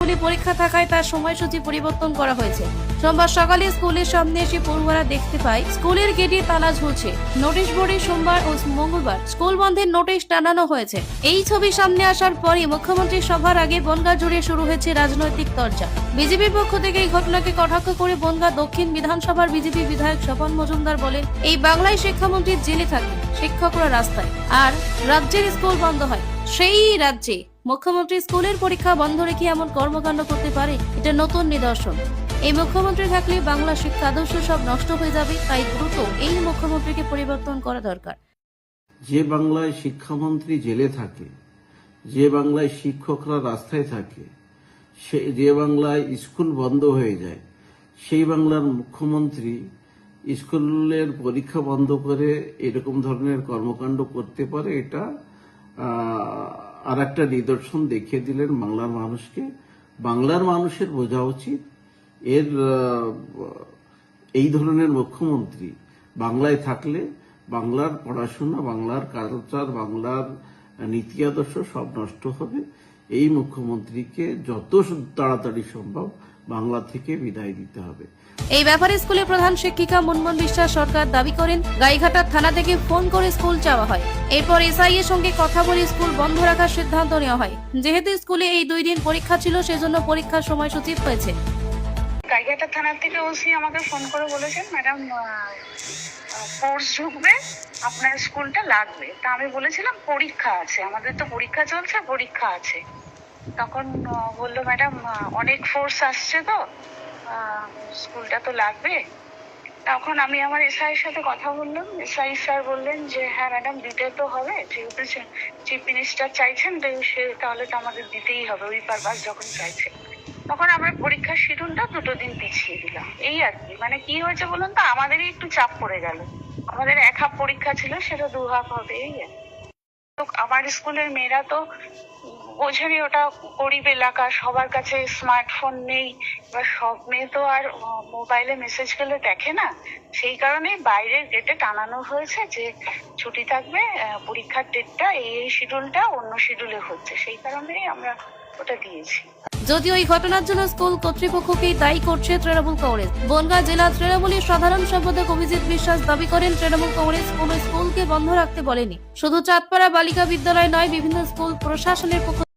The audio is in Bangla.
স্কুলে পরীক্ষা থাকায় তার সময়সূচি পরিবর্তন করা হয়েছে। সোমবার সকালে স্কুলের সামনে এসে পড়ুয়ারা দেখতে পায় স্কুলের গেটে তালা ঝুলছে। নোটিশ বোর্ডে সোমবার ও মঙ্গলবার স্কুল বন্ধের নোটিশ টানানো হয়েছে। এই ছবি সামনে আসার পরই মুখ্যমন্ত্রীর সভার আগে বনগাঁ জুড়ে শুরু হয়েছে রাজনৈতিক চর্চা। বিজেপির পক্ষ থেকে এই ঘটনাকে কটাক্ষ করে বনগাঁ দক্ষিণ বিধানসভার বিজেপি বিধায়ক স্বপন মজুমদার বলেন, এই বাংলায় শিক্ষামন্ত্রী জেলে থাকে, শিক্ষকরা রাস্তায়, আর রাজ্যের স্কুল বন্ধ হয়। সেই রাজ্যে মুখ্যমন্ত্রী স্কুলের পরীক্ষা বন্ধ রেখে এমন কর্মকাণ্ড করতে পারে, এটা নতুন নিদর্শন। এই মুখ্যমন্ত্রী থাকলে বাংলা শিক্ষা আদর্শ সব নষ্ট হয়ে যাবে, তাই দ্রুত এই মুখ্যমন্ত্রীকে পরিবর্তন করা দরকার। যে বাংলায় শিক্ষামন্ত্রী জেলে থাকে, যে বাংলায় শিক্ষকরা রাস্তায় থাকে, যে বাংলায় স্কুল বন্ধ হয়ে যায়, সেই বাংলার মুখ্যমন্ত্রী স্কুলের পরীক্ষা বন্ধ করে এরকম ধরনের কর্মকাণ্ড করতে পারে, এটা আর একটা নিদর্শন দেখিয়ে দিলেন বাংলার মানুষকে। বাংলার মানুষের বোঝা উচিত এই ধরনের মুখ্যমন্ত্রী বাংলায় থাকলে বাংলার পড়াশোনা, বাংলার কালচার, বাংলার নীতি আদর্শ সব নষ্ট হবে। এই মুখ্যমন্ত্রীকে যত তাড়াতাড়ি সম্ভব বাংলা থেকে বিদায় দিতে হবে। এই ব্যাপারে স্কুলের প্রধান শিক্ষিকা মুনমুন বিশ্বাস সরকার দাবি করেন, গাইঘাটা থানা থেকে ফোন করে স্কুল চাওয়া হয়। এরপর এসআই এর সঙ্গে কথা বলে স্কুল বন্ধ রাখার সিদ্ধান্ত নেওয়া হয়। যেহেতু স্কুলে এই 2 দিন পরীক্ষা ছিল, সেজন্য পরীক্ষার সময়সূচি হয়েছে। গাইঘাটা থানা থেকে ওসি আমাকে ফোন করে বলেছেন, ম্যাডাম ফোর্স ঢুকবে, আপনার স্কুলটা লাগবে। তা আমি বলেছিলাম পরীক্ষা আছে, আমাদের তো পরীক্ষা চলছে, পরীক্ষা আছে। তখন বললো, ম্যাডাম অনেক ফোর্স আসছে তো স্কুলটা তো লাগবে। তখন আমি আমার এসআই এর সাথে কথা বললাম। এসআই স্যার বললেন যে হ্যাঁ ম্যাডাম দিতে তো হবে, যেহেতু চিফ মিনিস্টার চাইছেন তাহলে তো আমাদের দিতেই হবে, ওই পারপাস যখন চাইছে। তখন আমরা পরীক্ষার শিডিউলটা 2 দিন পিছিয়ে দিলাম। এই আর কি, মানে কি হয়েছে বলুন তো, আমাদেরই একটু চাপ পড়ে গেল। আমাদের 1 হাফ পরীক্ষা ছিল, সেটা 2 হাফ হবে। এই আমার স্কুলের মেয়েরা তো বোঝেনি, ওটা গরিব এলাকা, সবার কাছে স্মার্টফোন নেই, বা সব মেয়ে তো আর মোবাইলে মেসেজ গেলে দেখে না। সেই কারণে বাইরের ডেটে টানানো হয়েছে যে ছুটি থাকবে, পরীক্ষার ডেটটা এই শিডিউলটা অন্য শিডিউলে হচ্ছে, সেই কারণেই আমরা ওটা দিয়েছি। যদিও এই ঘটনার জন্য স্কুল কর্তৃপক্ষকেই দায়ী করছে তৃণমূল কংগ্রেস। বনগাঁ জেলা তৃণমূলের সাধারণ সম্পাদক অভিজিৎ বিশ্বাস দাবি করেন, তৃণমূল কংগ্রেস কোনো স্কুলকে বন্ধ রাখতে বলেনি। শুধু চাঁদপাড়া বালিকা বিদ্যালয় নয়, বিভিন্ন স্কুল প্রশাসনের পক্ষ